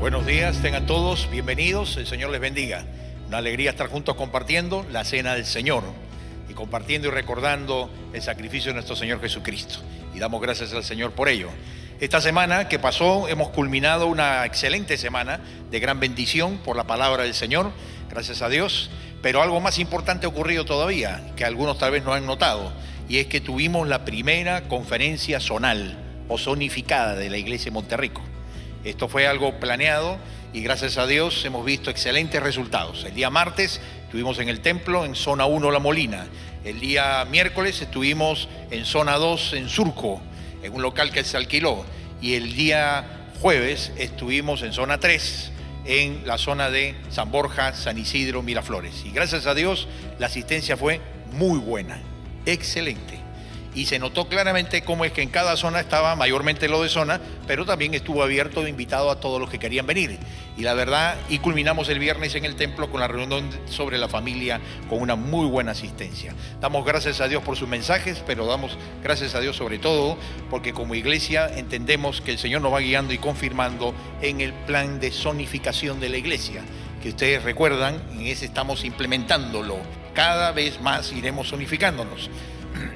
Buenos días, tengan todos bienvenidos, el Señor les bendiga. Una alegría estar juntos compartiendo la cena del Señor y compartiendo y recordando el sacrificio de nuestro Señor Jesucristo. Y damos gracias al Señor por ello. Esta semana que pasó hemos culminado una excelente semana de gran bendición por la palabra del Señor, gracias a Dios. Pero algo más importante ha ocurrido todavía, que algunos tal vez no han notado, y es que tuvimos la primera conferencia zonal o zonificada de la Iglesia de Monterrico. Esto fue algo planeado y gracias a Dios hemos visto excelentes resultados. El día martes estuvimos en el templo en zona 1 La Molina. El día miércoles estuvimos en zona 2 en Surco, en un local que se alquiló. Y el día jueves estuvimos en zona 3, en la zona de San Borja, San Isidro, Miraflores. Y gracias a Dios la asistencia fue muy buena, excelente. Y se notó claramente cómo es que en cada zona estaba mayormente lo de zona, pero también estuvo abierto e invitado a todos los que querían venir. Y la verdad, y culminamos el viernes en el templo con la reunión sobre la familia con una muy buena asistencia. Damos gracias a Dios por sus mensajes, pero damos gracias a Dios sobre todo porque como iglesia entendemos que el Señor nos va guiando y confirmando en el plan de zonificación de la iglesia, que ustedes recuerdan, en ese estamos implementándolo. Cada vez más iremos zonificándonos.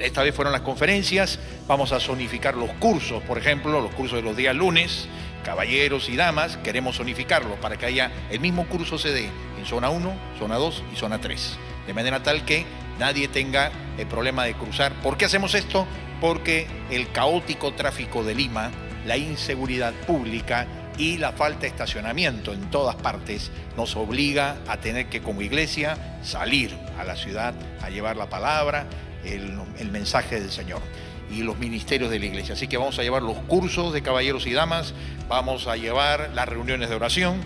Esta vez fueron las conferencias, vamos a zonificar los cursos, por ejemplo, los cursos de los días lunes, caballeros y damas, queremos zonificarlos para que haya el mismo curso se dé en zona 1, zona 2 y zona 3, de manera tal que nadie tenga el problema de cruzar. ¿Por qué hacemos esto? Porque el caótico tráfico de Lima, la inseguridad pública y la falta de estacionamiento en todas partes nos obliga a tener que como iglesia salir a la ciudad a llevar la palabra, el mensaje del Señor y los ministerios de la iglesia. Así que vamos a llevar los cursos de caballeros y damas, vamos a llevar las reuniones de oración,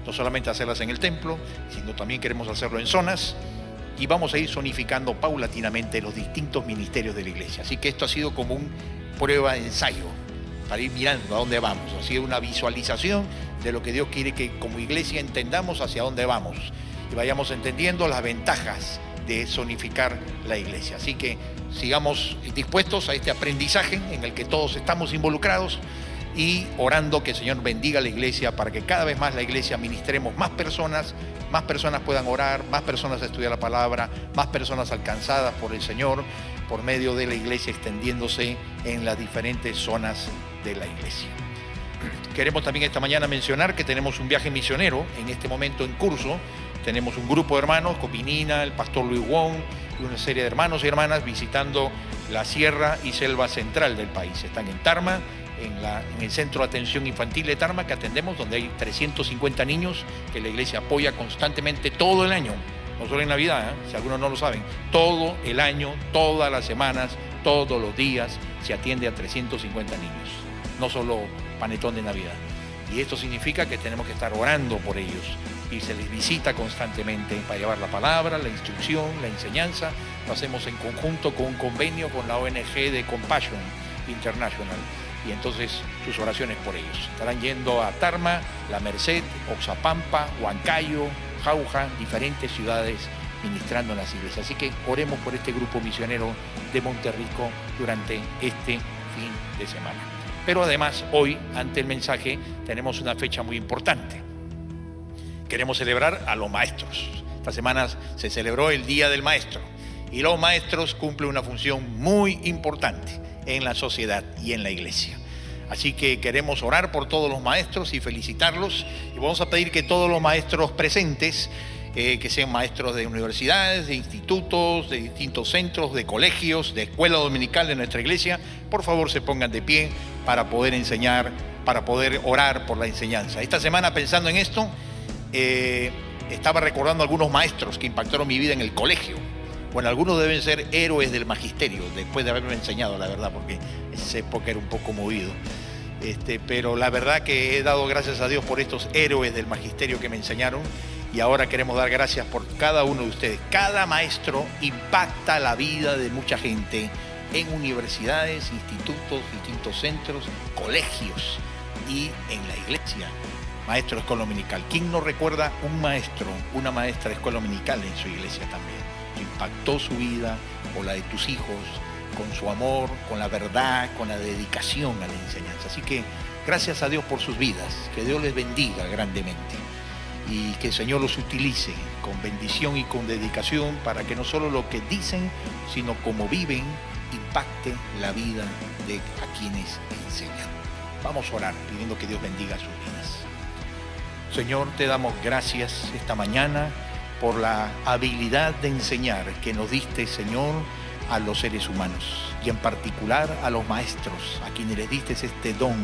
no solamente hacerlas en el templo, sino también queremos hacerlo en zonas y vamos a ir zonificando paulatinamente los distintos ministerios de la iglesia. Así que esto ha sido como una prueba de ensayo para ir mirando a dónde vamos. Ha sido una visualización de lo que Dios quiere que como iglesia entendamos hacia dónde vamos y vayamos entendiendo las ventajas de zonificar la iglesia. Así que sigamos dispuestos a este aprendizaje en el que todos estamos involucrados y orando que el Señor bendiga la iglesia para que cada vez más la iglesia ministremos más personas puedan orar, más personas estudiar la palabra, más personas alcanzadas por el Señor por medio de la iglesia extendiéndose en las diferentes zonas de la iglesia. Queremos también esta mañana mencionar que tenemos un viaje misionero en este momento en curso. Tenemos un grupo de hermanos, Copinina, el pastor Luis Wong y una serie de hermanos y hermanas visitando la sierra y selva central del país. Están en Tarma, en el Centro de Atención Infantil de Tarma que atendemos, donde hay 350 niños que la iglesia apoya constantemente todo el año. No solo en Navidad, si algunos no lo saben, todo el año, todas las semanas, todos los días se atiende a 350 niños, no solo panetón de Navidad. Y esto significa que tenemos que estar orando por ellos y se les visita constantemente para llevar la palabra, la instrucción, la enseñanza. Lo hacemos en conjunto con un convenio con la ONG de Compassion International y entonces sus oraciones por ellos. Estarán yendo a Tarma, La Merced, Oxapampa, Huancayo, Jauja, diferentes ciudades ministrando en las iglesias. Así que oremos por este grupo misionero de Monterrico durante este fin de semana. Pero además hoy, ante el mensaje, tenemos una fecha muy importante. Queremos celebrar a los maestros. Esta semana se celebró el Día del Maestro y los maestros cumplen una función muy importante en la sociedad y en la iglesia. Así que queremos orar por todos los maestros y felicitarlos y vamos a pedir que todos los maestros presentes, que sean maestros de universidades, de institutos, de distintos centros, de colegios, de escuela dominical de nuestra iglesia, por favor se pongan de pie para poder enseñar, para poder orar por la enseñanza. Esta semana pensando en esto, estaba recordando algunos maestros que impactaron mi vida en el colegio. Bueno, algunos deben ser héroes del magisterio, después de haberme enseñado, la verdad, porque esa época era un poco movido. Pero la verdad que he dado gracias a Dios por estos héroes del magisterio que me enseñaron y ahora queremos dar gracias por cada uno de ustedes. Cada maestro impacta la vida de mucha gente en universidades, institutos, distintos centros, colegios y en la iglesia. Maestro de escuela dominical. ¿Quién no recuerda un maestro, una maestra de escuela dominical en su iglesia también? Que impactó su vida o la de tus hijos con su amor, con la verdad, con la dedicación a la enseñanza. Así que Gracias a Dios por sus vidas, que Dios les bendiga grandemente y que el Señor los utilice con bendición y con dedicación para que no solo lo que dicen, sino como viven, impacte la vida de a quienes enseñan. Vamos a orar pidiendo que Dios bendiga sus vidas. Señor, te damos gracias esta mañana por la habilidad de enseñar que nos diste, Señor, a los seres humanos y en particular a los maestros, a quienes les diste este don,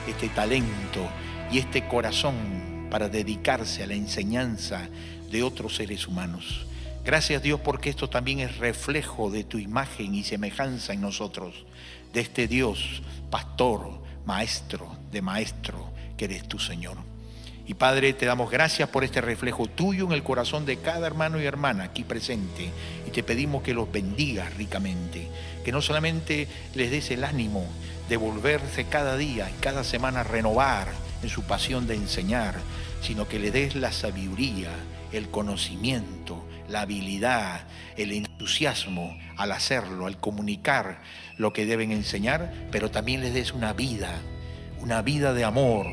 este talento y este corazón para dedicarse a la enseñanza de otros seres humanos. Gracias, Dios, porque esto también es reflejo de tu imagen y semejanza en nosotros, de este Dios, pastor, maestro de maestro, que eres tú, Señor. Y Padre, te damos gracias por este reflejo tuyo en el corazón de cada hermano y hermana aquí presente. Y te pedimos que los bendigas ricamente, que no solamente les des el ánimo de volverse cada día y cada semana a renovar en su pasión de enseñar, sino que le des la sabiduría, el conocimiento, la habilidad, el entusiasmo al hacerlo, al comunicar lo que deben enseñar, pero también les des una vida de amor,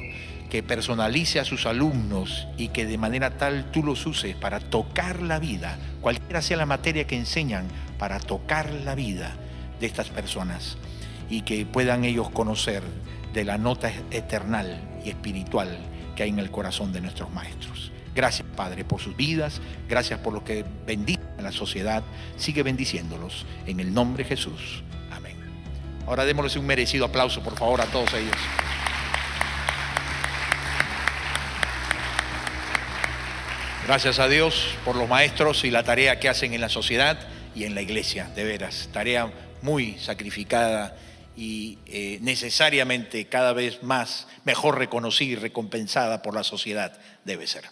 que personalice a sus alumnos y que de manera tal tú los uses para tocar la vida, cualquiera sea la materia que enseñan, para tocar la vida de estas personas y que puedan ellos conocer de la nota eternal y espiritual que hay en el corazón de nuestros maestros. Gracias, Padre, por sus vidas, gracias por lo que bendice a la sociedad, sigue bendiciéndolos en el nombre de Jesús. Amén. Ahora démosles un merecido aplauso, por favor, a todos ellos. Gracias a Dios por los maestros y la tarea que hacen en la sociedad y en la iglesia, de veras, tarea muy sacrificada y necesariamente cada vez más mejor reconocida y recompensada por la sociedad debe ser.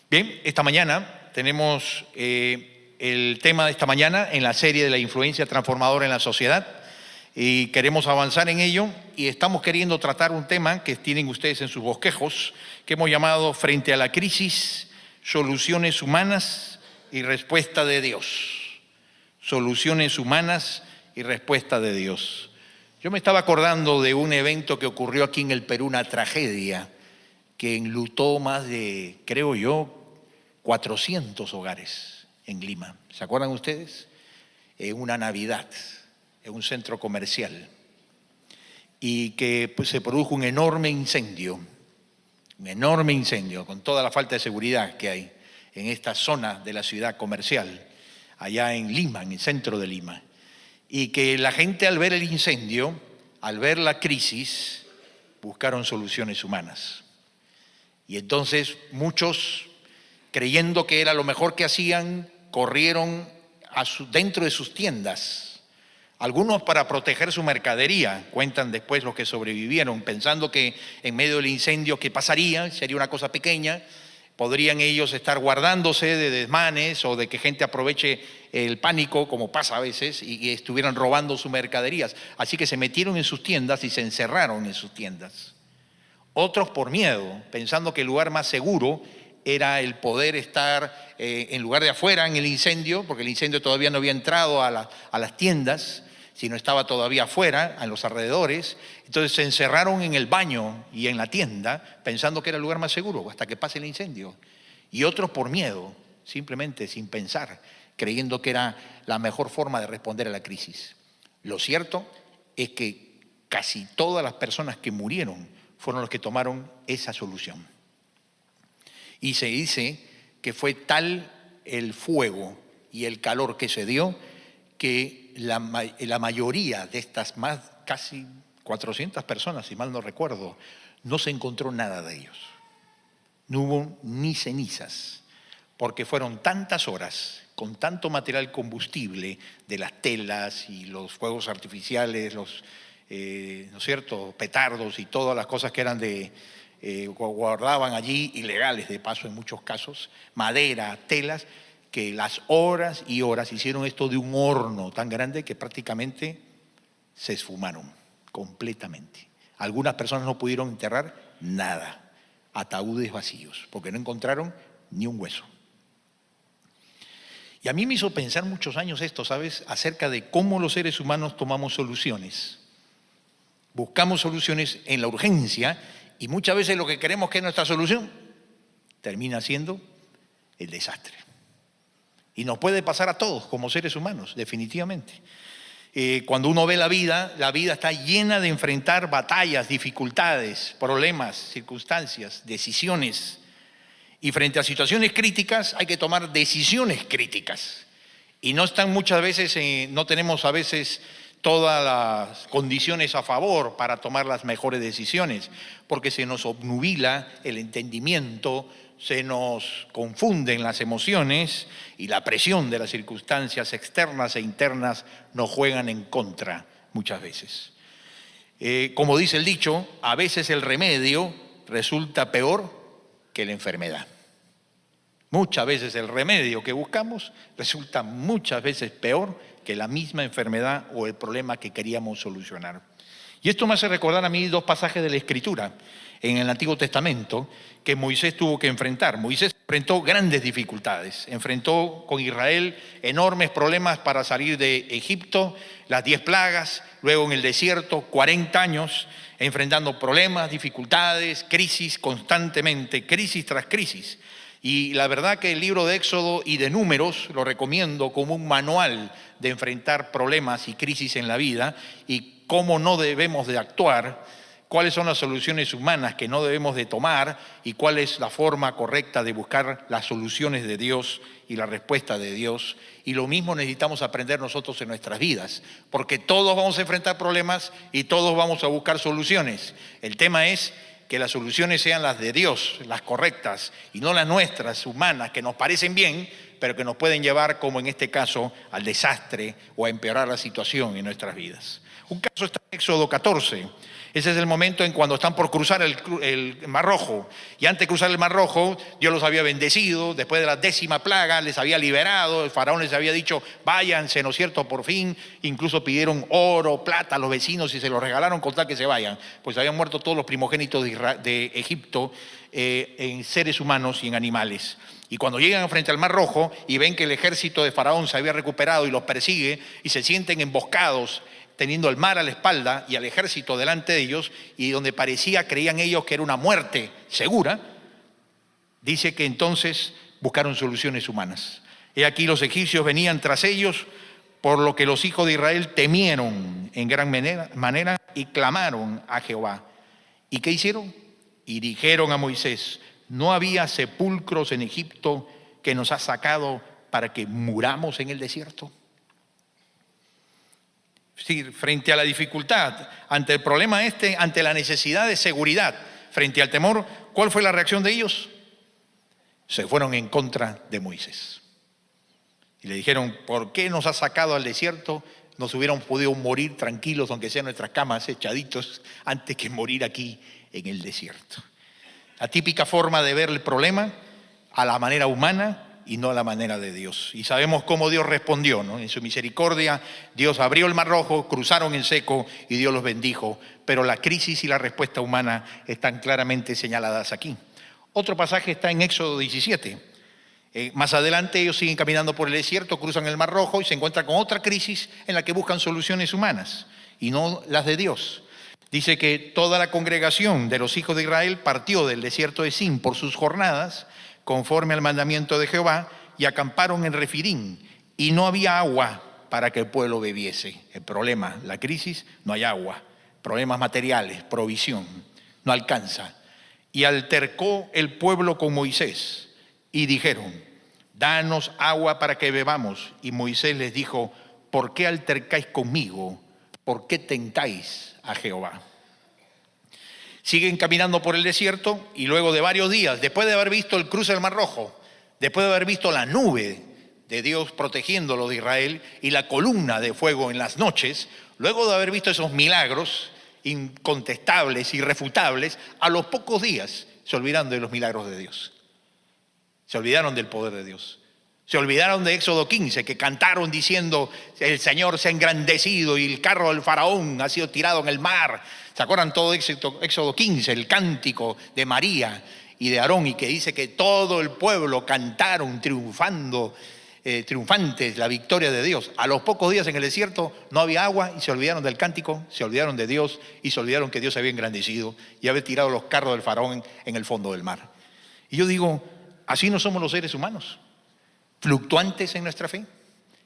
Bien, esta mañana tenemos el tema de esta mañana en la serie de la influencia transformadora en la sociedad y queremos avanzar en ello y estamos queriendo tratar un tema que tienen ustedes en sus bosquejos que hemos llamado Frente a la crisis, soluciones humanas y respuesta de Dios. Soluciones humanas y respuesta de Dios. Yo me estaba acordando de un evento que ocurrió aquí en el Perú, una tragedia que enlutó más de, creo yo, 400 hogares en Lima. ¿Se acuerdan ustedes? En una Navidad, en un centro comercial. Y que pues, se produjo un enorme incendio con toda la falta de seguridad que hay en esta zona de la ciudad comercial, allá en Lima, en el centro de Lima. Y que la gente al ver el incendio, al ver la crisis, buscaron soluciones humanas. Y entonces muchos, creyendo que era lo mejor que hacían, corrieron dentro de sus tiendas. Algunos para proteger su mercadería, cuentan después los que sobrevivieron, pensando que en medio del incendio, ¿qué pasaría? Sería una cosa pequeña, podrían ellos estar guardándose de desmanes o de que gente aproveche el pánico, como pasa a veces, y estuvieran robando sus mercaderías. Así que se metieron en sus tiendas y se encerraron en sus tiendas. Otros por miedo, pensando que el lugar más seguro era el poder estar en lugar de afuera en el incendio, porque el incendio todavía no había entrado a las tiendas, sino estaba todavía afuera, en los alrededores. Entonces se encerraron en el baño y en la tienda, pensando que era el lugar más seguro, hasta que pase el incendio. Y otros por miedo, simplemente sin pensar, creyendo que era la mejor forma de responder a la crisis. Lo cierto es que casi todas las personas que murieron fueron los que tomaron esa solución. Y se dice que fue tal el fuego y el calor que se dio que la mayoría de estas más casi 400 personas, si mal no recuerdo, no se encontró nada de ellos. No hubo ni cenizas, porque fueron tantas horas con tanto material combustible de las telas y los fuegos artificiales, ¿no es cierto?, petardos y todas las cosas que eran guardaban allí, ilegales de paso en muchos casos, madera, telas, que las horas y horas hicieron esto de un horno tan grande que prácticamente se esfumaron completamente. Algunas personas no pudieron enterrar nada, ataúdes vacíos, porque no encontraron ni un hueso. Y a mí me hizo pensar muchos años esto, ¿sabes?, acerca de cómo los seres humanos tomamos soluciones. Buscamos soluciones en la urgencia y muchas veces lo que queremos que es nuestra solución termina siendo el desastre. Y nos puede pasar a todos como seres humanos, definitivamente. Cuando uno ve la vida está llena de enfrentar batallas, dificultades, problemas, circunstancias, decisiones. Y frente a situaciones críticas hay que tomar decisiones críticas. Y no están muchas veces, no tenemos a veces todas las condiciones a favor para tomar las mejores decisiones, porque se nos obnubila el entendimiento, se nos confunden las emociones y la presión de las circunstancias externas e internas nos juegan en contra muchas veces. Como dice el dicho, a veces el remedio resulta peor que la enfermedad. Muchas veces el remedio que buscamos resulta muchas veces peor que la misma enfermedad o el problema que queríamos solucionar. Y esto me hace recordar a mí dos pasajes de la Escritura en el Antiguo Testamento que Moisés tuvo que enfrentar. Moisés enfrentó grandes dificultades, enfrentó con Israel enormes problemas para salir de Egipto, las 10 plagas, luego en el desierto 40 años, enfrentando problemas, dificultades, crisis constantemente, crisis tras crisis. Y la verdad que el libro de Éxodo y de Números lo recomiendo como un manual de enfrentar problemas y crisis en la vida y cómo no debemos de actuar, cuáles son las soluciones humanas que no debemos de tomar y cuál es la forma correcta de buscar las soluciones de Dios y la respuesta de Dios. Y lo mismo necesitamos aprender nosotros en nuestras vidas, porque todos vamos a enfrentar problemas y todos vamos a buscar soluciones. El tema es que las soluciones sean las de Dios, las correctas, y no las nuestras, humanas, que nos parecen bien, pero que nos pueden llevar, como en este caso, al desastre o a empeorar la situación en nuestras vidas. Un caso está en Éxodo 14. Ese es el momento en cuando están por cruzar el Mar Rojo. Y antes de cruzar el Mar Rojo, Dios los había bendecido. Después de la 10ª plaga, les había liberado. El faraón les había dicho, váyanse, ¿no es cierto?, por fin. Incluso pidieron oro, plata a los vecinos y se los regalaron con tal que se vayan. Pues habían muerto todos los primogénitos de Egipto en seres humanos y en animales. Y cuando llegan frente al Mar Rojo y ven que el ejército de Faraón se había recuperado y los persigue y se sienten emboscados, teniendo el mar a la espalda y al ejército delante de ellos, y donde creían ellos que era una muerte segura, dice que entonces buscaron soluciones humanas. He aquí los egipcios venían tras ellos, por lo que los hijos de Israel temieron en gran manera y clamaron a Jehová. ¿Y qué hicieron? Y dijeron a Moisés, ¿no había sepulcros en Egipto que nos has sacado para que muramos en el desierto? Sí, frente a la dificultad, ante el problema ante la necesidad de seguridad, frente al temor, ¿cuál fue la reacción de ellos? Se fueron en contra de Moisés. Y le dijeron, ¿por qué nos has sacado al desierto? Nos hubiéramos podido morir tranquilos, aunque sean nuestras camas echaditos, antes que morir aquí en el desierto. La típica forma de ver el problema a la manera humana y no a la manera de Dios. Y sabemos cómo Dios respondió, ¿no? En su misericordia, Dios abrió el Mar Rojo, cruzaron en seco y Dios los bendijo. Pero la crisis y la respuesta humana están claramente señaladas aquí. Otro pasaje está en Éxodo 17. Más adelante ellos siguen caminando por el desierto, cruzan el Mar Rojo y se encuentran con otra crisis en la que buscan soluciones humanas y no las de Dios. Dice que toda la congregación de los hijos de Israel partió del desierto de Sin por sus jornadas, conforme al mandamiento de Jehová, y acamparon en Refidim, y no había agua para que el pueblo bebiese. El problema, la crisis, no hay agua. Problemas materiales, provisión, no alcanza. Y altercó el pueblo con Moisés, y dijeron, danos agua para que bebamos. Y Moisés les dijo, ¿por qué altercáis conmigo? ¿Por qué tentáis a Jehová? Siguen caminando por el desierto y luego de varios días, después de haber visto el cruce del Mar Rojo, después de haber visto la nube de Dios protegiéndolo de Israel y la columna de fuego en las noches, luego de haber visto esos milagros incontestables, irrefutables, a los pocos días se olvidaron de los milagros de Dios. Se olvidaron del poder de Dios. Se olvidaron de Éxodo 15, que cantaron diciendo, el Señor se ha engrandecido y el carro del faraón ha sido tirado en el mar. ¿Se acuerdan todo Éxodo 15, el cántico de María y de Aarón, y que dice que todo el pueblo cantaron triunfando triunfantes, la victoria de Dios. A los pocos días en el desierto no había agua y se olvidaron del cántico, se olvidaron de Dios y se olvidaron que Dios se había engrandecido y había tirado los carros del faraón en el fondo del mar. Y yo digo, así no somos los seres humanos, fluctuantes en nuestra fe.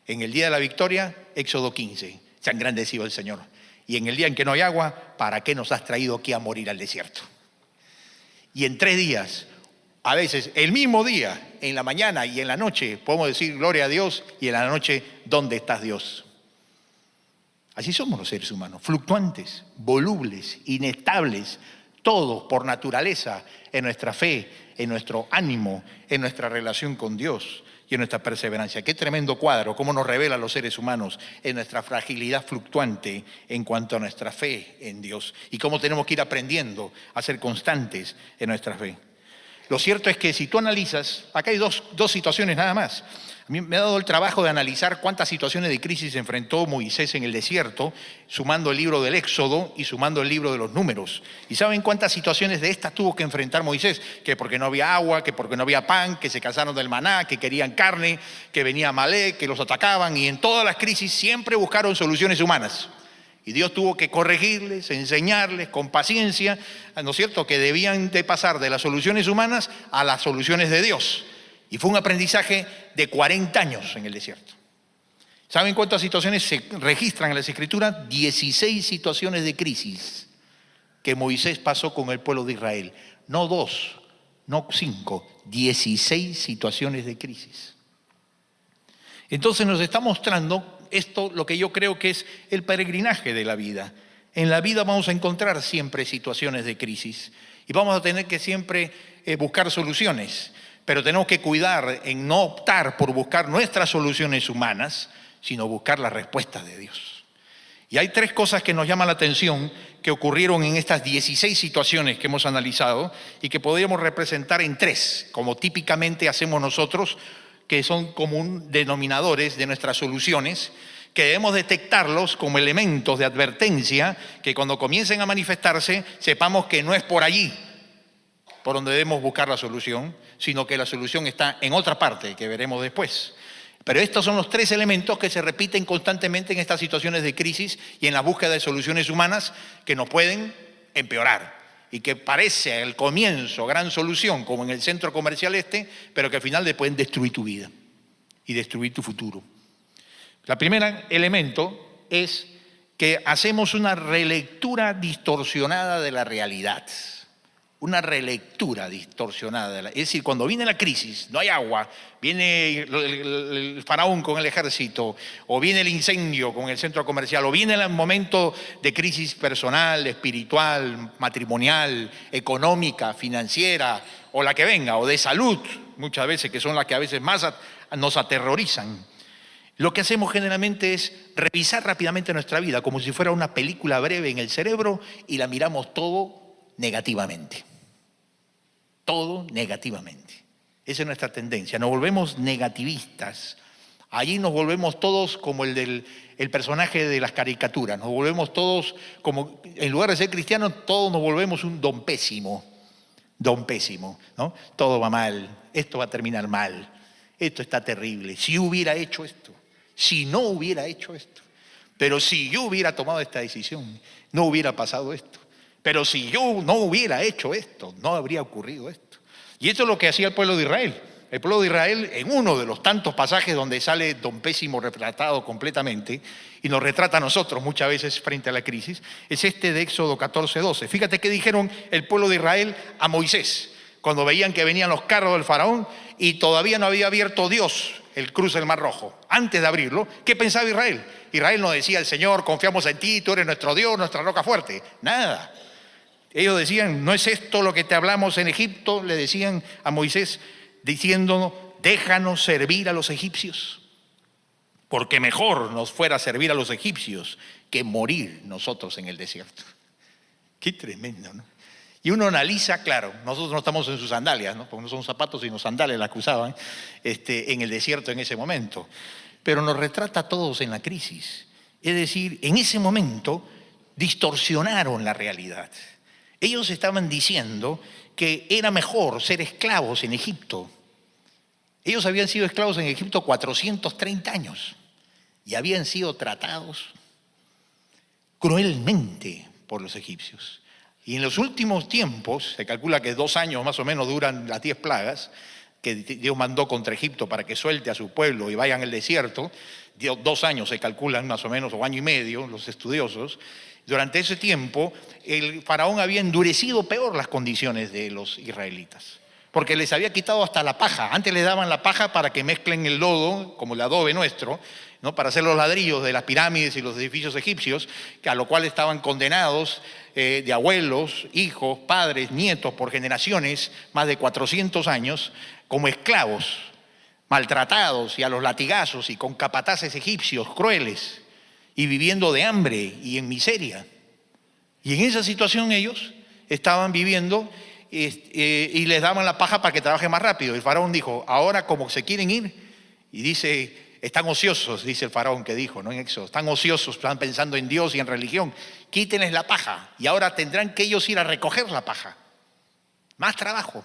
En el día de la victoria, Éxodo 15, se ha engrandecido el Señor. Y en el día en que no hay agua, ¿para qué nos has traído aquí a morir al desierto? Y en 3 días, a veces el mismo día, en la mañana y en la noche, podemos decir gloria a Dios, y en la noche, ¿dónde estás, Dios? Así somos los seres humanos, fluctuantes, volubles, inestables, todos por naturaleza, en nuestra fe, en nuestro ánimo, en nuestra relación con Dios y en nuestra perseverancia. Qué tremendo cuadro, cómo nos revela a los seres humanos en nuestra fragilidad fluctuante en cuanto a nuestra fe en Dios y cómo tenemos que ir aprendiendo a ser constantes en nuestra fe. Lo cierto es que si tú analizas, acá hay dos situaciones nada más. A mí me ha dado el trabajo de analizar cuántas situaciones de crisis enfrentó Moisés en el desierto, sumando el libro del Éxodo y sumando el libro de los Números. ¿Y saben cuántas situaciones de estas tuvo que enfrentar Moisés? Que porque no había agua, que porque no había pan, que se cansaron del maná, que querían carne, que venía Amalek, que los atacaban. Y en todas las crisis siempre buscaron soluciones humanas. Y Dios tuvo que corregirles, enseñarles con paciencia, ¿no es cierto?, que debían de pasar de las soluciones humanas a las soluciones de Dios. Y fue un aprendizaje de 40 años en el desierto. ¿Saben cuántas situaciones se registran en las Escrituras? 16 situaciones de crisis que Moisés pasó con el pueblo de Israel. No 2, no 5, 16 situaciones de crisis. Entonces nos está mostrando esto, lo que yo creo que es el peregrinaje de la vida. En la vida vamos a encontrar siempre situaciones de crisis y vamos a tener que siempre buscar soluciones, pero tenemos que cuidar en no optar por buscar nuestras soluciones humanas, sino buscar las respuestas de Dios. Y hay 3 cosas que nos llaman la atención que ocurrieron en estas 16 situaciones que hemos analizado y que podríamos representar en 3, como típicamente hacemos nosotros, que son común denominadores de nuestras soluciones, que debemos detectarlos como elementos de advertencia, que cuando comiencen a manifestarse, sepamos que no es por allí por donde debemos buscar la solución, sino que la solución está en otra parte, que veremos después. Pero estos son los 3 elementos que se repiten constantemente en estas situaciones de crisis y en la búsqueda de soluciones humanas que nos pueden empeorar. Y que parece al comienzo gran solución, como en el centro comercial pero que al final le pueden destruir tu vida y destruir tu futuro. El primer elemento es que hacemos una relectura distorsionada de la realidad. Una relectura distorsionada. Es decir, cuando viene la crisis, no hay agua, viene el faraón con el ejército, o viene el incendio con el centro comercial, o viene el momento de crisis personal, espiritual, matrimonial, económica, financiera, o la que venga, o de salud, muchas veces, que son las que a veces más nos aterrorizan. Lo que hacemos generalmente es revisar rápidamente nuestra vida, como si fuera una película breve en el cerebro, y la miramos todo negativamente. Todo negativamente. Esa es nuestra tendencia. Nos volvemos negativistas. Allí nos volvemos todos como el personaje de las caricaturas. Nos volvemos todos como, en lugar de ser cristianos, todos nos volvemos un don pésimo. Don pésimo, ¿no? Todo va mal. Esto va a terminar mal. Esto está terrible. Si hubiera hecho esto. Si no hubiera hecho esto. Pero si yo hubiera tomado esta decisión, no hubiera pasado esto. Pero si yo no hubiera hecho esto, no habría ocurrido esto. Y esto es lo que hacía el pueblo de Israel. El pueblo de Israel, en uno de los tantos pasajes donde sale don pésimo retratado completamente, y nos retrata a nosotros muchas veces frente a la crisis, es este de Éxodo 14:12. Fíjate qué dijeron el pueblo de Israel a Moisés, cuando veían que venían los carros del faraón y todavía no había abierto Dios el cruce del Mar Rojo. Antes de abrirlo, ¿qué pensaba Israel? Israel no decía, el Señor, confiamos en ti, tú eres nuestro Dios, nuestra roca fuerte. Nada. Ellos decían, ¿no es esto lo que te hablamos en Egipto? Le decían a Moisés, diciendo, déjanos servir a los egipcios, porque mejor nos fuera servir a los egipcios que morir nosotros en el desierto. Qué tremendo, ¿no? Y uno analiza, claro, nosotros no estamos en sus sandalias, ¿no? Porque no son zapatos sino sandalias las que usaban en el desierto en ese momento. Pero nos retrata a todos en la crisis. Es decir, en ese momento distorsionaron la realidad. Ellos estaban diciendo que era mejor ser esclavos en Egipto Ellos habían sido esclavos en Egipto 430 años y habían sido tratados cruelmente por los egipcios. Y en los últimos tiempos, se calcula que 2 años más o menos duran las 10 plagas que Dios mandó contra Egipto para que suelte a su pueblo y vayan al desierto. 2 años se calculan más o menos, o año y medio, los estudiosos. Durante ese tiempo, el faraón había endurecido peor las condiciones de los israelitas, porque les había quitado hasta la paja. Antes les daban la paja para que mezclen el lodo, como el adobe nuestro, ¿no?, para hacer los ladrillos de las pirámides y los edificios egipcios, a lo cual estaban condenados de abuelos, hijos, padres, nietos, por generaciones, más de 400 años, como esclavos, maltratados y a los latigazos y con capataces egipcios crueles y viviendo de hambre y en miseria. Y en esa situación ellos estaban viviendo y les daban la paja para que trabajen más rápido. El faraón dijo, ahora como se quieren ir, y dice, están ociosos, dice el faraón que dijo, ¿no?, en Éxodo, están ociosos, están pensando en Dios y en religión, quítenles la paja y ahora tendrán que ellos ir a recoger la paja. Más trabajo.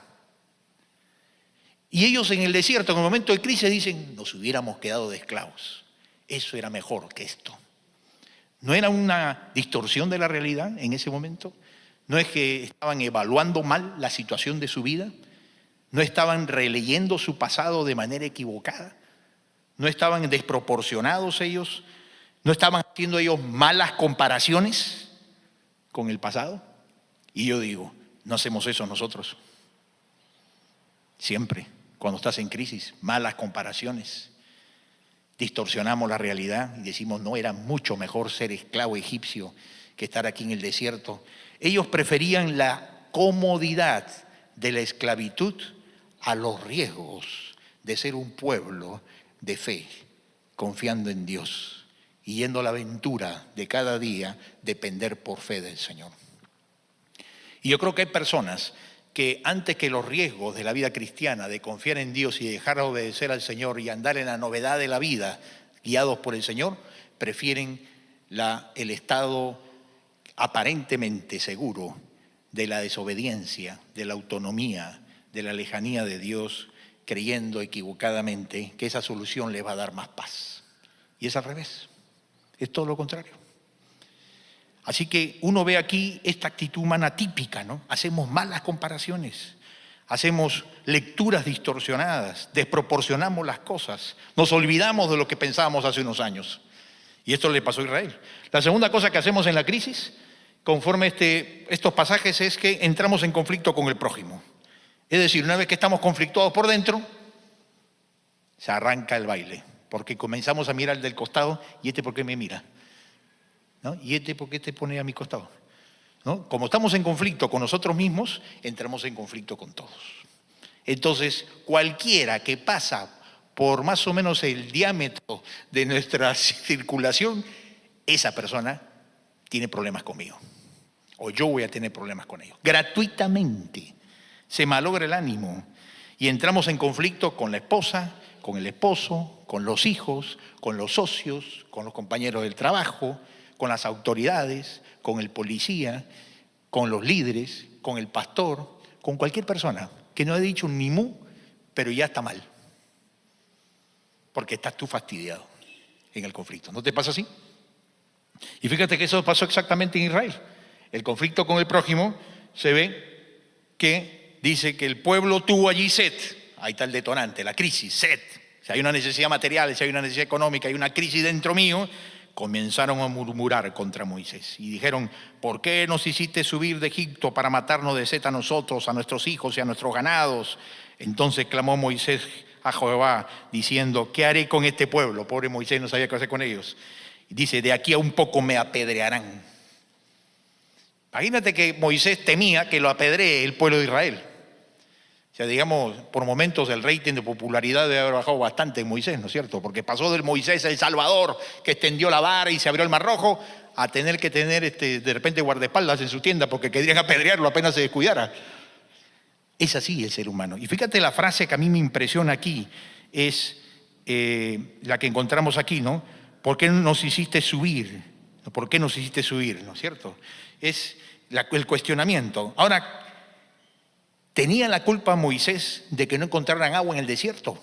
Y ellos en el desierto, en el momento de crisis, dicen, nos hubiéramos quedado de esclavos. Eso era mejor que esto. ¿No era una distorsión de la realidad en ese momento? ¿No es que estaban evaluando mal la situación de su vida? ¿No estaban releyendo su pasado de manera equivocada? ¿No estaban desproporcionados ellos? ¿No estaban haciendo ellos malas comparaciones con el pasado? Y yo digo, no hacemos eso nosotros. Siempre, cuando estás en crisis, malas comparaciones. Distorsionamos la realidad y decimos, no, era mucho mejor ser esclavo egipcio que estar aquí en el desierto. Ellos preferían la comodidad de la esclavitud a los riesgos de ser un pueblo de fe, confiando en Dios y yendo a la aventura de cada día, depender por fe del Señor. Y yo creo que hay personas que antes que los riesgos de la vida cristiana, de confiar en Dios y dejar de obedecer al Señor y andar en la novedad de la vida, guiados por el Señor, prefieren el estado aparentemente seguro de la desobediencia, de la autonomía, de la lejanía de Dios, creyendo equivocadamente que esa solución les va a dar más paz. Y es al revés, es todo lo contrario. Así que uno ve aquí esta actitud humana típica, ¿no? Hacemos malas comparaciones, hacemos lecturas distorsionadas, desproporcionamos las cosas, nos olvidamos de lo que pensábamos hace unos años. Y esto le pasó a Israel. La segunda cosa que hacemos en la crisis, conforme estos pasajes, es que entramos en conflicto con el prójimo. Es decir, una vez que estamos conflictuados por dentro, se arranca el baile, porque comenzamos a mirar del costado, ¿y por qué me mira? ¿No? ¿Y por qué te pone a mi costado? ¿No? Como estamos en conflicto con nosotros mismos, entramos en conflicto con todos. Entonces, cualquiera que pasa por más o menos el diámetro de nuestra circulación, esa persona tiene problemas conmigo. O yo voy a tener problemas con ellos. Gratuitamente se malogra el ánimo y entramos en conflicto con la esposa, con el esposo, con los hijos, con los socios, con los compañeros del trabajo, con las autoridades, con el policía, con los líderes, con el pastor, con cualquier persona que no ha dicho ni mu, pero ya está mal. Porque estás tú fastidiado en el conflicto. ¿No te pasa así? Y fíjate que eso pasó exactamente en Israel. El conflicto con el prójimo se ve que dice que el pueblo tuvo allí sed. Ahí está el detonante, la crisis, sed. Si hay una necesidad material, si hay una necesidad económica, hay una crisis dentro mío, comenzaron a murmurar contra Moisés y dijeron, ¿por qué nos hiciste subir de Egipto para matarnos de sed a nosotros, a nuestros hijos y a nuestros ganados? Entonces clamó Moisés a Jehová diciendo, ¿qué haré con este pueblo? Pobre Moisés no sabía qué hacer con ellos. Y dice, de aquí a un poco me apedrearán. Imagínate que Moisés temía que lo apedree el pueblo de Israel. O sea, digamos, por momentos el rating de popularidad debe haber bajado bastante en Moisés, ¿no es cierto? Porque pasó del Moisés el Salvador, que extendió la vara y se abrió el Mar Rojo, a tener que tener de repente guardaespaldas en su tienda porque querían apedrearlo apenas se descuidara. Es así el ser humano. Y fíjate la frase que a mí me impresiona aquí, es la que encontramos aquí, ¿no? ¿Por qué nos hiciste subir? ¿Por qué nos hiciste subir? ¿No es cierto? Es el cuestionamiento. Ahora, ¿tenía la culpa Moisés de que no encontraran agua en el desierto?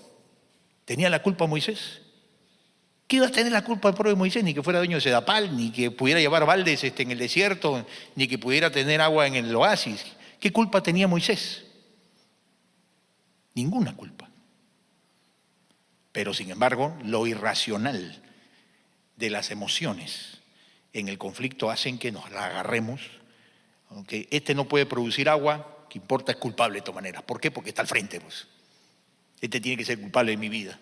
¿Tenía la culpa Moisés? ¿Qué iba a tener la culpa el pueblo de Moisés? Ni que fuera dueño de Sedapal, ni que pudiera llevar baldes en el desierto, ni que pudiera tener agua en el oasis. ¿Qué culpa tenía Moisés? Ninguna culpa. Pero sin embargo, lo irracional de las emociones en el conflicto hacen que nos la agarremos. Aunque este no puede producir agua, que importa es culpable de todas maneras. ¿Por qué? Porque está al frente, pues. Este tiene que ser culpable de mi vida.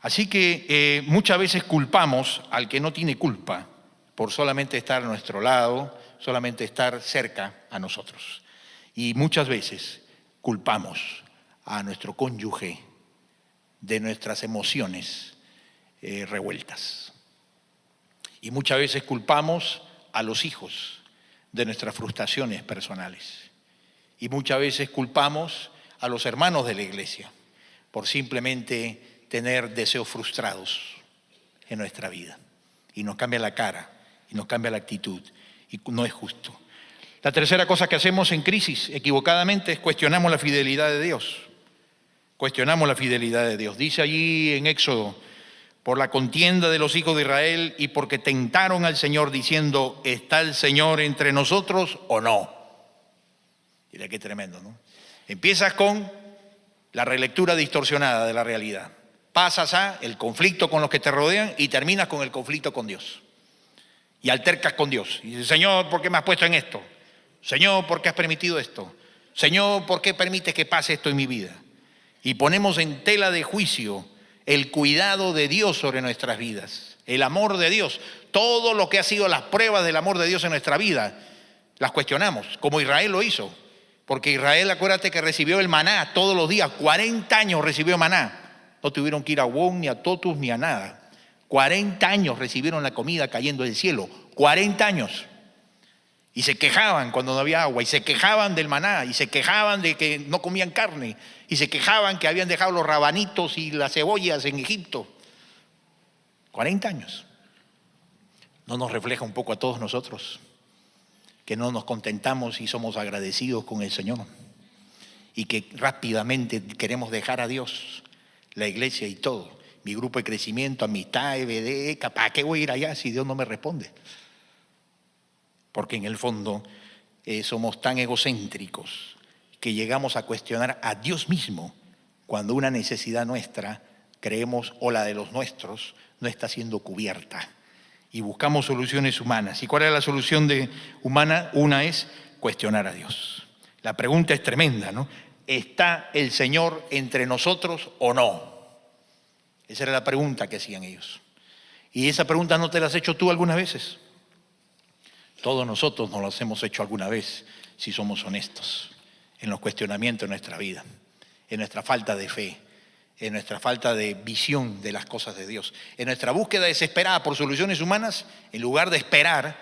Así que muchas veces culpamos al que no tiene culpa por solamente estar a nuestro lado, solamente estar cerca a nosotros. Y muchas veces culpamos a nuestro cónyuge de nuestras emociones revueltas. Y muchas veces culpamos a los hijos de nuestras frustraciones personales. Y muchas veces culpamos a los hermanos de la iglesia por simplemente tener deseos frustrados en nuestra vida. Y nos cambia la cara, y nos cambia la actitud, y no es justo. La tercera cosa que hacemos en crisis, equivocadamente, es cuestionamos la fidelidad de Dios. Cuestionamos la fidelidad de Dios. Dice allí en Éxodo, por la contienda de los hijos de Israel y porque tentaron al Señor diciendo, ¿está el Señor entre nosotros o no? Mira qué tremendo, ¿no? Empiezas con la relectura distorsionada de la realidad. Pasas a el conflicto con los que te rodean y terminas con el conflicto con Dios. Y altercas con Dios. Y dices, Señor, ¿por qué me has puesto en esto? Señor, ¿por qué has permitido esto? Señor, ¿por qué permites que pase esto en mi vida? Y ponemos en tela de juicio el cuidado de Dios sobre nuestras vidas, el amor de Dios. Todo lo que ha sido las pruebas del amor de Dios en nuestra vida, las cuestionamos, como Israel lo hizo. Porque Israel, acuérdate que recibió el maná todos los días, 40 años recibió maná. No tuvieron que ir a Won, ni a Totus, ni a nada. 40 años recibieron la comida cayendo del cielo, 40 años. Y se quejaban cuando no había agua, y se quejaban del maná, y se quejaban de que no comían carne, y se quejaban que habían dejado los rabanitos y las cebollas en Egipto. 40 años. ¿No nos refleja un poco a todos nosotros? Que no nos contentamos y somos agradecidos con el Señor. Y que rápidamente queremos dejar a Dios, la iglesia y todo. Mi grupo de crecimiento, amistad, EBD, ¿para qué voy a ir allá si Dios no me responde? Porque en el fondo somos tan egocéntricos que llegamos a cuestionar a Dios mismo cuando una necesidad nuestra, creemos, o la de los nuestros, no está siendo cubierta. Y buscamos soluciones humanas. ¿Y cuál es la solución humana? Una es cuestionar a Dios. La pregunta es tremenda, ¿no? ¿Está el Señor entre nosotros o no? Esa era la pregunta que hacían ellos. ¿Y esa pregunta no te la has hecho tú algunas veces? Todos nosotros nos las hemos hecho alguna vez, si somos honestos, en los cuestionamientos de nuestra vida, en nuestra falta de fe, en nuestra falta de visión de las cosas de Dios, en nuestra búsqueda desesperada por soluciones humanas, en lugar de esperar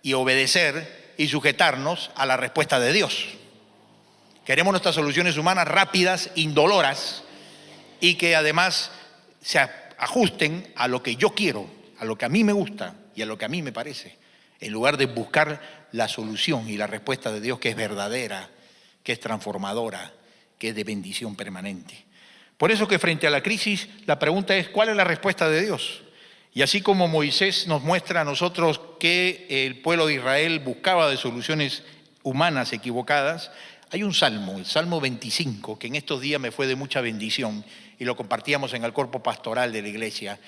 y obedecer y sujetarnos a la respuesta de Dios. Queremos nuestras soluciones humanas rápidas, indoloras, y que además se ajusten a lo que yo quiero, a lo que a mí me gusta y a lo que a mí me parece, en lugar de buscar la solución y la respuesta de Dios, que es verdadera, que es transformadora, que es de bendición permanente. Por eso que frente a la crisis, la pregunta es, ¿cuál es la respuesta de Dios? Y así como Moisés nos muestra a nosotros que el pueblo de Israel buscaba de soluciones humanas equivocadas, hay un salmo, el Salmo 25, que en estos días me fue de mucha bendición y lo compartíamos en el cuerpo pastoral de la iglesia,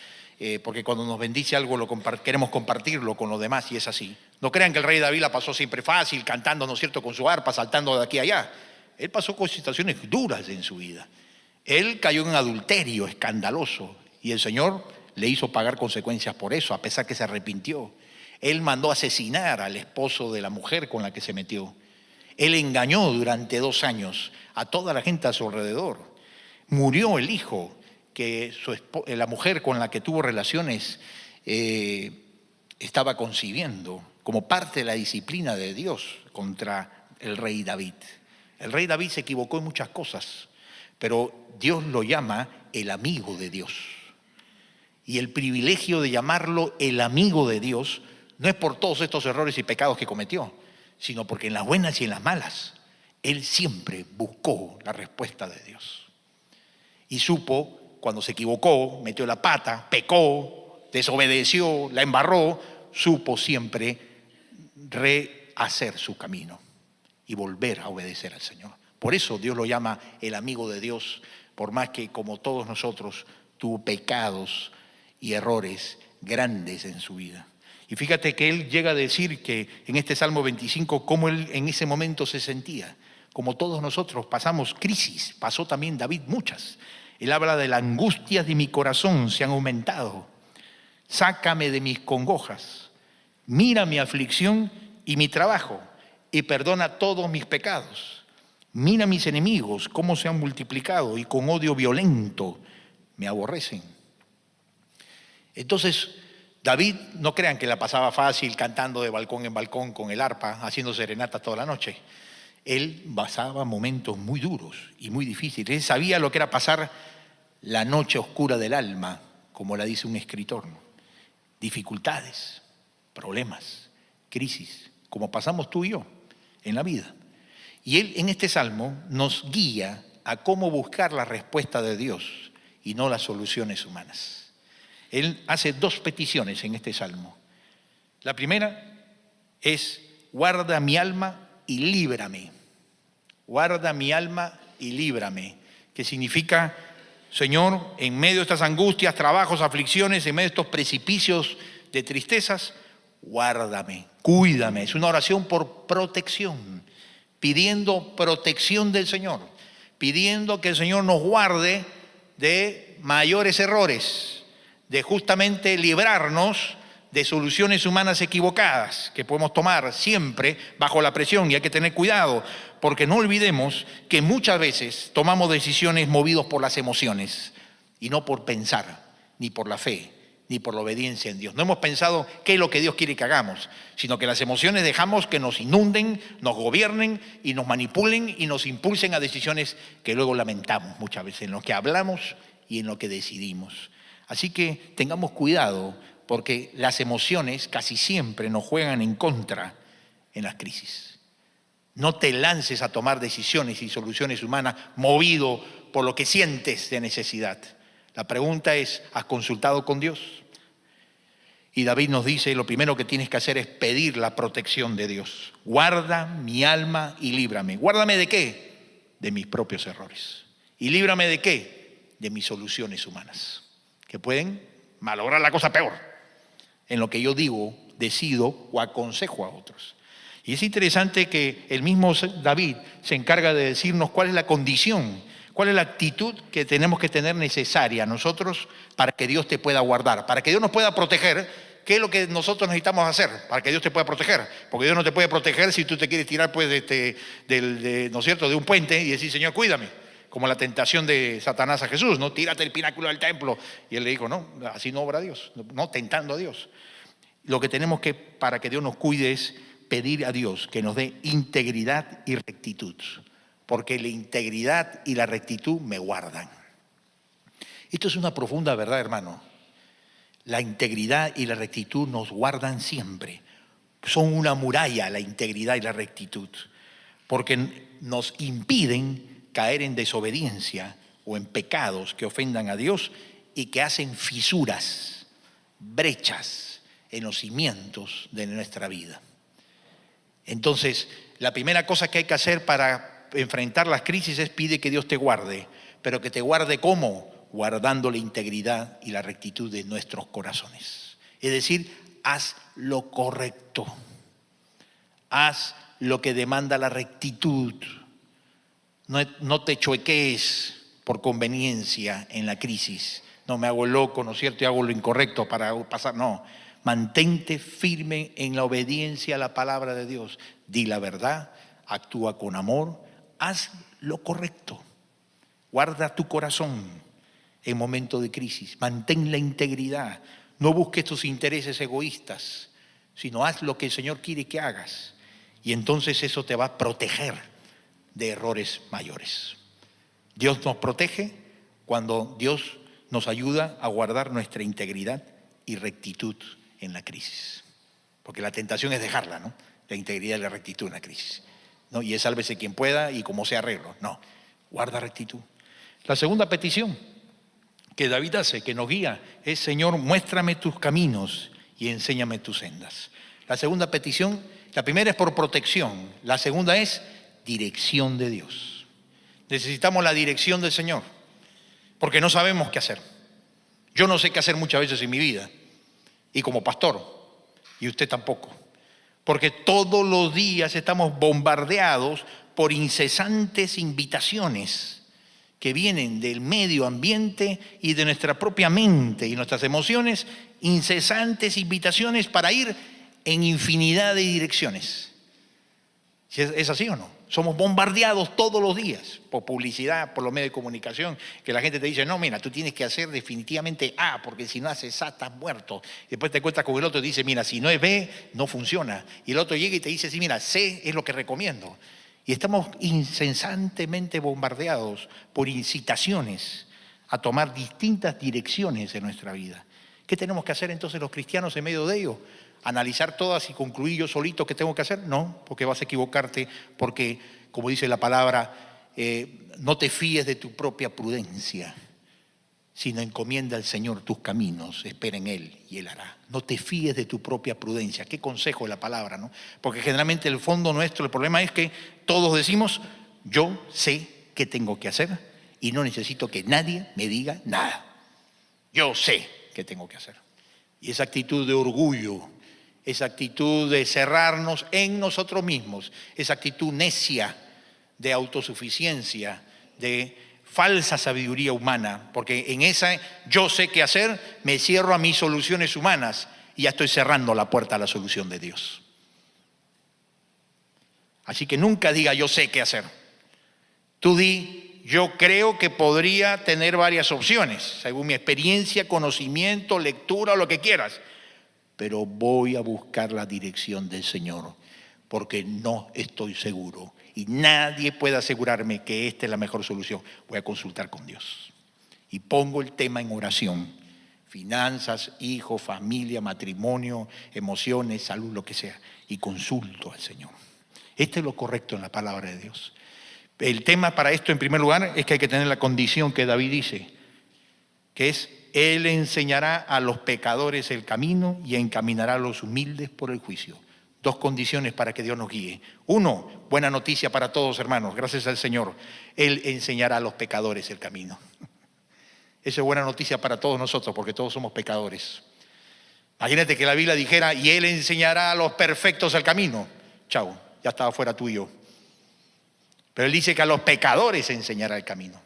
porque cuando nos bendice algo queremos compartirlo con los demás y es así. No crean que el rey David la pasó siempre fácil, cantando, ¿no es cierto?, con su arpa, saltando de aquí a allá. Él pasó con situaciones duras en su vida. Él cayó en adulterio escandaloso y el Señor le hizo pagar consecuencias por eso, a pesar que se arrepintió. Él mandó asesinar al esposo de la mujer con la que se metió. Él engañó durante 2 años a toda la gente a su alrededor. Murió el hijo que la mujer con la que tuvo relaciones estaba concibiendo como parte de la disciplina de Dios contra el rey David. El rey David se equivocó en muchas cosas, pero Dios lo llama el amigo de Dios. Y el privilegio de llamarlo el amigo de Dios no es por todos estos errores y pecados que cometió, sino porque en las buenas y en las malas, él siempre buscó la respuesta de Dios. y supo cuando se equivocó, metió la pata, pecó, desobedeció, la embarró, supo siempre rehacer su camino y volver a obedecer al Señor. Por eso Dios lo llama el amigo de Dios, por más que como todos nosotros tuvo pecados y errores grandes en su vida. Y fíjate que él llega a decir que en este Salmo 25, cómo él en ese momento se sentía. Como todos nosotros pasamos crisis, pasó también David muchas. Él habla de las angustias de mi corazón se han aumentado. Sácame de mis congojas, mira mi aflicción y mi trabajo y perdona todos mis pecados. Mira mis enemigos, cómo se han multiplicado y con odio violento me aborrecen. Entonces, David, no crean que la pasaba fácil cantando de balcón en balcón con el arpa, haciendo serenata toda la noche. Él pasaba momentos muy duros y muy difíciles. Él sabía lo que era pasar la noche oscura del alma, como la dice un escritor. Dificultades, problemas, crisis, como pasamos tú y yo en la vida. Y él en este salmo nos guía a cómo buscar la respuesta de Dios y no las soluciones humanas. Él hace dos peticiones en este salmo. La primera es: guarda mi alma y líbrame. Guarda mi alma y líbrame. Que significa: Señor, en medio de estas angustias, trabajos, aflicciones, en medio de estos precipicios de tristezas, guárdame, cuídame. Es una oración por protección, pidiendo protección del Señor, pidiendo que el Señor nos guarde de mayores errores, de justamente librarnos de soluciones humanas equivocadas que podemos tomar siempre bajo la presión, y hay que tener cuidado, porque no olvidemos que muchas veces tomamos decisiones movidos por las emociones y no por pensar, ni por la fe, ni por la obediencia en Dios. No hemos pensado qué es lo que Dios quiere que hagamos, sino que las emociones dejamos que nos inunden, nos gobiernen y nos manipulen y nos impulsen a decisiones que luego lamentamos muchas veces en lo que hablamos y en lo que decidimos. Así que tengamos cuidado, porque las emociones casi siempre nos juegan en contra en las crisis. No te lances a tomar decisiones y soluciones humanas movido por lo que sientes de necesidad. La pregunta es: ¿has consultado con Dios? Y David nos dice: lo primero que tienes que hacer es pedir la protección de Dios. Guarda mi alma y líbrame. ¿Guárdame de qué? De mis propios errores. ¿Y líbrame de qué? De mis soluciones humanas, que pueden malograr la cosa peor en lo que yo digo, decido o aconsejo a otros. Y es interesante que el mismo David se encarga de decirnos cuál es la condición, cuál es la actitud que tenemos que tener necesaria nosotros para que Dios te pueda guardar, para que Dios nos pueda proteger. ¿Qué es lo que nosotros necesitamos hacer para que Dios te pueda proteger? Porque Dios no te puede proteger si tú te quieres tirar pues ¿no es cierto?, de un puente y decir: Señor, cuídame. Como la tentación de Satanás a Jesús, ¿no? Tírate del pináculo del templo. Y él le dijo: no, así no obra Dios, no tentando a Dios. Lo que tenemos que, para que Dios nos cuide, es pedir a Dios que nos dé integridad y rectitud, porque la integridad y la rectitud me guardan. Esto es una profunda verdad, hermano. La integridad y la rectitud nos guardan siempre. Son una muralla la integridad y la rectitud, porque nos impiden caer en desobediencia o en pecados que ofendan a Dios y que hacen fisuras, brechas en los cimientos de nuestra vida. Entonces, la primera cosa que hay que hacer para enfrentar las crisis es: pide que Dios te guarde. Pero que te guarde ¿cómo? Guardando la integridad y la rectitud de nuestros corazones. Es decir, haz lo correcto. Haz lo que demanda la rectitud. No te choquees por conveniencia en la crisis. No me hago loco, ¿no es cierto?, y hago lo incorrecto para pasar. No, mantente firme en la obediencia a la palabra de Dios. Di la verdad, actúa con amor, haz lo correcto. Guarda tu corazón en momentos de crisis. Mantén la integridad. No busques tus intereses egoístas, sino haz lo que el Señor quiere que hagas. Y entonces eso te va a proteger de errores mayores. Dios nos protege cuando Dios nos ayuda a guardar nuestra integridad y rectitud en la crisis. Porque la tentación es dejarla, ¿no? La integridad y la rectitud en la crisis, ¿no? Y es sálvese quien pueda y como sea arreglo. No, guarda rectitud. La segunda petición que David hace, que nos guía, es: Señor, muéstrame tus caminos y enséñame tus sendas. La segunda petición, la primera es por protección, la segunda es dirección de Dios. Necesitamos la dirección del Señor, porque no sabemos qué hacer. Yo no sé qué hacer muchas veces en mi vida, y como pastor, y usted tampoco, porque todos los días estamos bombardeados por incesantes invitaciones que vienen del medio ambiente y de nuestra propia mente y nuestras emociones, incesantes invitaciones para ir en infinidad de direcciones. ¿Es así o no? Somos bombardeados todos los días por publicidad, por los medios de comunicación, que la gente te dice: no, mira, tú tienes que hacer definitivamente A, porque si no haces A estás muerto. Y después te encuentras con el otro y te dice: mira, si no es B, no funciona. Y el otro llega y te dice: sí, mira, C es lo que recomiendo. Y estamos incesantemente bombardeados por incitaciones a tomar distintas direcciones en nuestra vida. ¿Qué tenemos que hacer entonces los cristianos en medio de ello? ¿Analizar todas y concluir yo solito qué tengo que hacer? No, porque vas a equivocarte, porque, como dice la palabra, no te fíes de tu propia prudencia, sino encomienda al Señor tus caminos, espera en Él y Él hará. No te fíes de tu propia prudencia. Qué consejo de la palabra, ¿no? Porque generalmente el fondo nuestro, el problema es que todos decimos: yo sé qué tengo que hacer y no necesito que nadie me diga nada. Yo sé qué tengo que hacer. Y esa actitud de orgullo, esa actitud de cerrarnos en nosotros mismos, esa actitud necia de autosuficiencia, de falsa sabiduría humana, porque en esa yo sé qué hacer, me cierro a mis soluciones humanas y ya estoy cerrando la puerta a la solución de Dios. Así que nunca diga: yo sé qué hacer. Tú di: yo creo que podría tener varias opciones, según mi experiencia, conocimiento, lectura o lo que quieras, pero voy a buscar la dirección del Señor, porque no estoy seguro y nadie puede asegurarme que esta es la mejor solución. Voy a consultar con Dios y pongo el tema en oración: finanzas, hijos, familia, matrimonio, emociones, salud, lo que sea, y consulto al Señor. Este es lo correcto en la palabra de Dios. El tema para esto, en primer lugar, es que hay que tener la condición que David dice, que es: Él enseñará a los pecadores el camino y encaminará a los humildes por el juicio. Dos condiciones para que Dios nos guíe. Uno, buena noticia para todos, hermanos, gracias al Señor. Él enseñará a los pecadores el camino. Esa es buena noticia para todos nosotros, porque todos somos pecadores. Imagínate que la Biblia dijera: y Él enseñará a los perfectos el camino. Chao, ya estaba fuera tú y yo. Pero Él dice que a los pecadores enseñará el camino.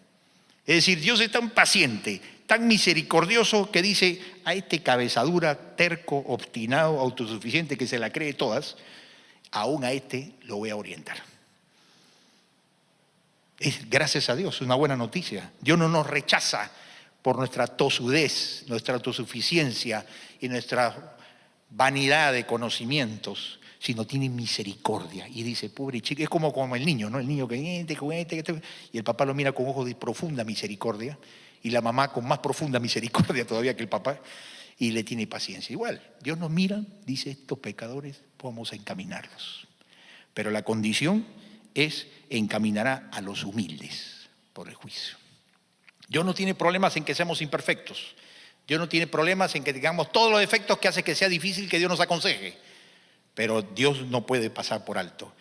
Es decir, Dios es tan paciente, tan misericordioso, que dice: a este cabezadura, terco, obstinado, autosuficiente, que se la cree todas, aún a este lo voy a orientar. Es, gracias a Dios, una buena noticia. Dios no nos rechaza por nuestra tosudez, nuestra autosuficiencia y nuestra vanidad de conocimientos, sino tiene misericordia y dice: pobre chico. Es como el niño, ¿no? El niño que y el papá lo mira con ojos de profunda misericordia, y la mamá con más profunda misericordia todavía que el papá, y le tiene paciencia. Igual, Dios nos mira, dice: estos pecadores vamos a encaminarlos, pero la condición es: encaminará a los humildes por el juicio. Dios no tiene problemas en que seamos imperfectos. Dios no tiene problemas en que tengamos todos los defectos que hace que sea difícil que Dios nos aconseje. Pero Dios no puede pasar por alto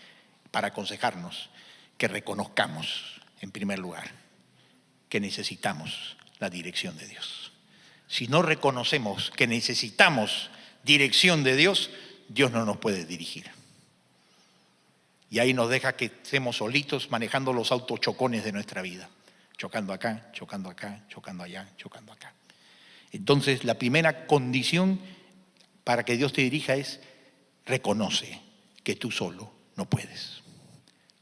para aconsejarnos que reconozcamos, en primer lugar, que necesitamos la dirección de Dios. Si no reconocemos que necesitamos dirección de Dios, Dios no nos puede dirigir. Y ahí nos deja que estemos solitos manejando los autochocones de nuestra vida. Chocando acá, chocando acá, chocando allá, chocando acá. Entonces, la primera condición para que Dios te dirija es: reconoce que tú solo no puedes.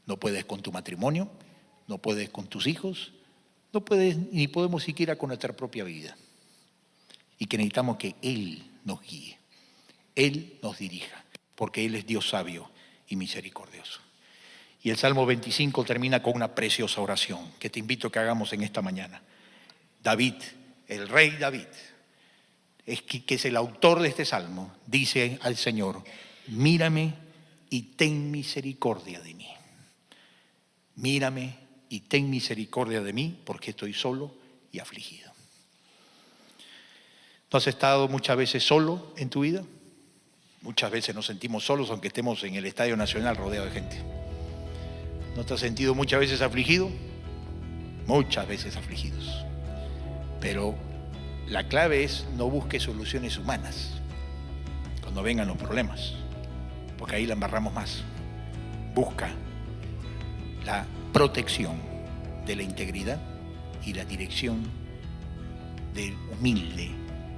No puedes con tu matrimonio, no puedes con tus hijos, no puedes ni podemos siquiera con nuestra propia vida. Y que necesitamos que Él nos guíe, Él nos dirija, porque Él es Dios sabio y misericordioso. Y el Salmo 25 termina con una preciosa oración que te invito a que hagamos en esta mañana. David, el rey David, que es el autor de este salmo, dice al Señor: mírame y ten misericordia de mí. Mírame y ten misericordia de mí, porque estoy solo y afligido. ¿No has estado muchas veces solo en tu vida? Muchas veces nos sentimos solos, aunque estemos en el Estadio Nacional rodeado de gente. ¿No te has sentido muchas veces afligido? Muchas veces afligidos. Pero la clave es no busques soluciones humanas cuando vengan los problemas, porque ahí la embarramos más. Busca la protección de la integridad y la dirección del humilde,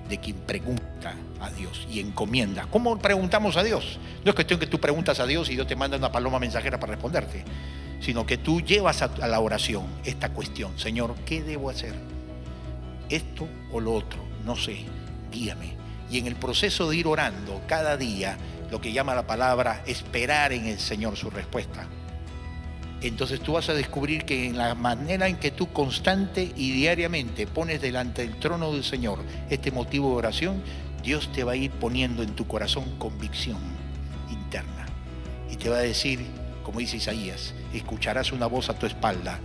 de quien pregunta a Dios y encomienda. ¿Cómo preguntamos a Dios? No es cuestión que tú preguntas a Dios y Dios te manda una paloma mensajera para responderte, sino que tú llevas a la oración esta cuestión: Señor, ¿qué debo hacer? ¿Esto o lo otro? No sé, guíame. Y en el proceso de ir orando cada día, lo que llama la palabra esperar en el Señor su respuesta, entonces tú vas a descubrir que en la manera en que tú constante y diariamente pones delante del trono del Señor este motivo de oración, Dios te va a ir poniendo en tu corazón convicción interna y te va a decir, como dice Isaías, escucharás una voz a tu espalda.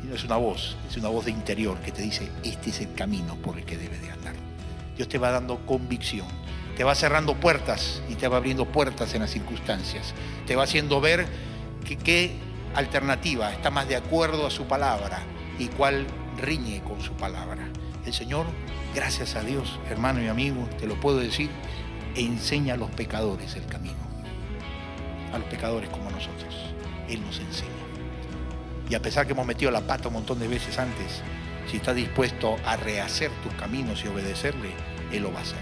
Y no es una voz, es una voz de interior que te dice: este es el camino por el que debes de andar. Dios te va dando convicción, te va cerrando puertas y te va abriendo puertas en las circunstancias, te va haciendo ver qué alternativa está más de acuerdo a su palabra y cuál riñe con su palabra. El Señor, gracias a Dios, hermano y amigo, te lo puedo decir, enseña a los pecadores el camino. A los pecadores como nosotros, Él nos enseña. Y a pesar que hemos metido la pata un montón de veces antes, si estás dispuesto a rehacer tus caminos y obedecerle, Él lo va a hacer.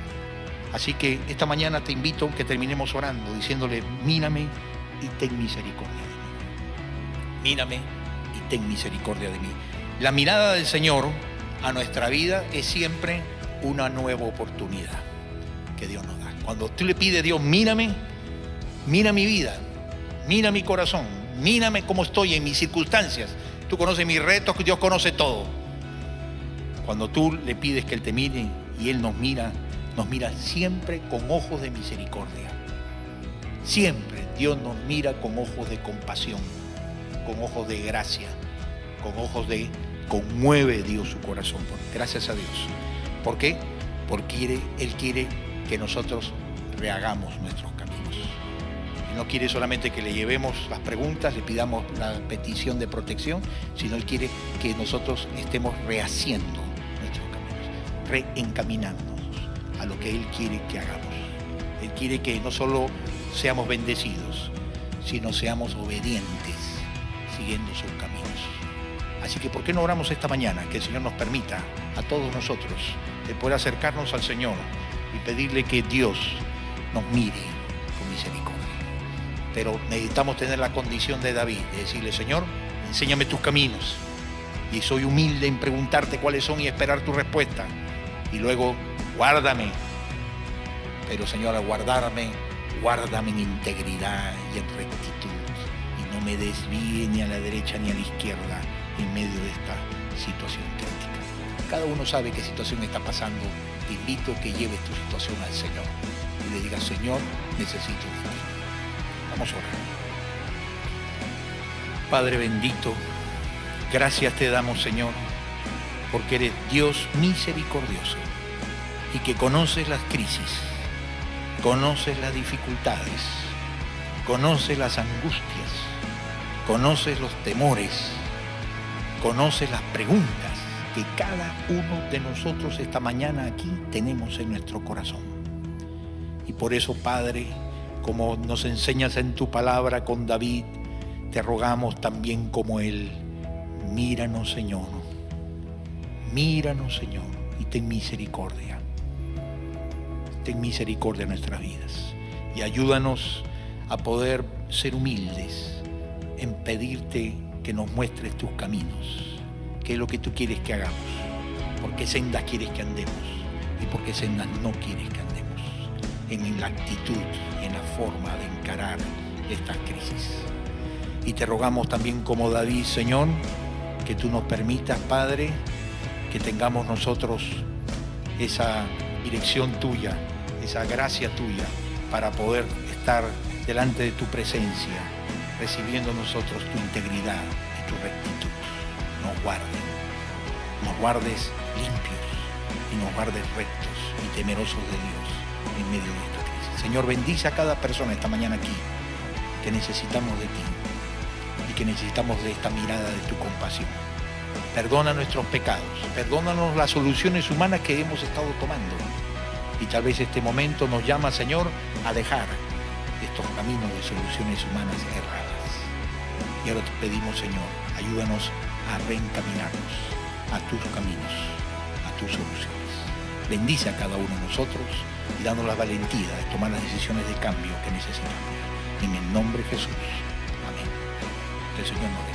Así que esta mañana te invito a que terminemos orando, diciéndole: mírame y ten misericordia de mí. Mírame y ten misericordia de mí. La mirada del Señor a nuestra vida es siempre una nueva oportunidad que Dios nos da. Cuando tú le pides a Dios: mírame, mira mi vida, mira mi corazón, mírame cómo estoy en mis circunstancias. Tú conoces mis retos, Dios conoce todo. Cuando tú le pides que Él te mire y Él nos mira siempre con ojos de misericordia. Siempre Dios nos mira con ojos de compasión, con ojos de gracia, con ojos de conmueve Dios su corazón. Gracias a Dios. ¿Por qué? Porque Él quiere que nosotros rehagamos nuestros caminos. Él no quiere solamente que le llevemos las preguntas, le pidamos la petición de protección, sino Él quiere que nosotros estemos rehaciendo nuestros caminos, reencaminándonos a lo que Él quiere que hagamos. Él quiere que no solo seamos bendecidos, sino seamos obedientes, siguiendo sus caminos. Así que, ¿por qué no oramos esta mañana? Que el Señor nos permita a todos nosotros de poder acercarnos al Señor y pedirle que Dios nos mire con misericordia. Pero necesitamos tener la condición de David, de decirle: Señor, enséñame tus caminos, y soy humilde en preguntarte cuáles son y esperar tu respuesta. Y luego, guárdame. Pero, Señor, al guárdame en integridad y en rectitud. No me desvíe ni a la derecha ni a la izquierda en medio de esta situación crítica. Cada uno sabe qué situación está pasando. Te invito a que lleves tu situación al Señor y le digas: Señor, necesito de ti. Vamos a orar. Padre bendito, gracias te damos, Señor, porque eres Dios misericordioso y que conoces las crisis, conoces las dificultades, conoces las angustias, conoces los temores, conoces las preguntas que cada uno de nosotros esta mañana aquí tenemos en nuestro corazón. Y por eso, Padre, como nos enseñas en tu palabra con David, te rogamos también como él: míranos, Señor, y ten misericordia. Ten misericordia en nuestras vidas y ayúdanos a poder ser humildes en pedirte que nos muestres tus caminos, qué es lo que tú quieres que hagamos, por qué sendas quieres que andemos y por qué sendas no quieres que andemos, en la actitud y en la forma de encarar estas crisis. Y te rogamos también como David, Señor, que tú nos permitas, Padre, que tengamos nosotros esa dirección tuya, esa gracia tuya para poder estar delante de tu presencia, recibiendo nosotros tu integridad y tu rectitud. nos guarden. Nos guardes limpios y nos guardes rectos y temerosos de Dios en medio de esta crisis. Señor, bendice a cada persona esta mañana aquí, que necesitamos de ti y que necesitamos de esta mirada de tu compasión. Perdona nuestros pecados, perdónanos las soluciones humanas que hemos estado tomando. Y tal vez este momento nos llama, Señor, a dejar estos caminos de soluciones humanas erradas. Y ahora te pedimos, Señor, ayúdanos a reencaminarnos a tus caminos, a tus soluciones. Bendice a cada uno de nosotros y danos la valentía de tomar las decisiones de cambio que necesitamos. En el nombre de Jesús. Amén. Que el Señor nos bendiga.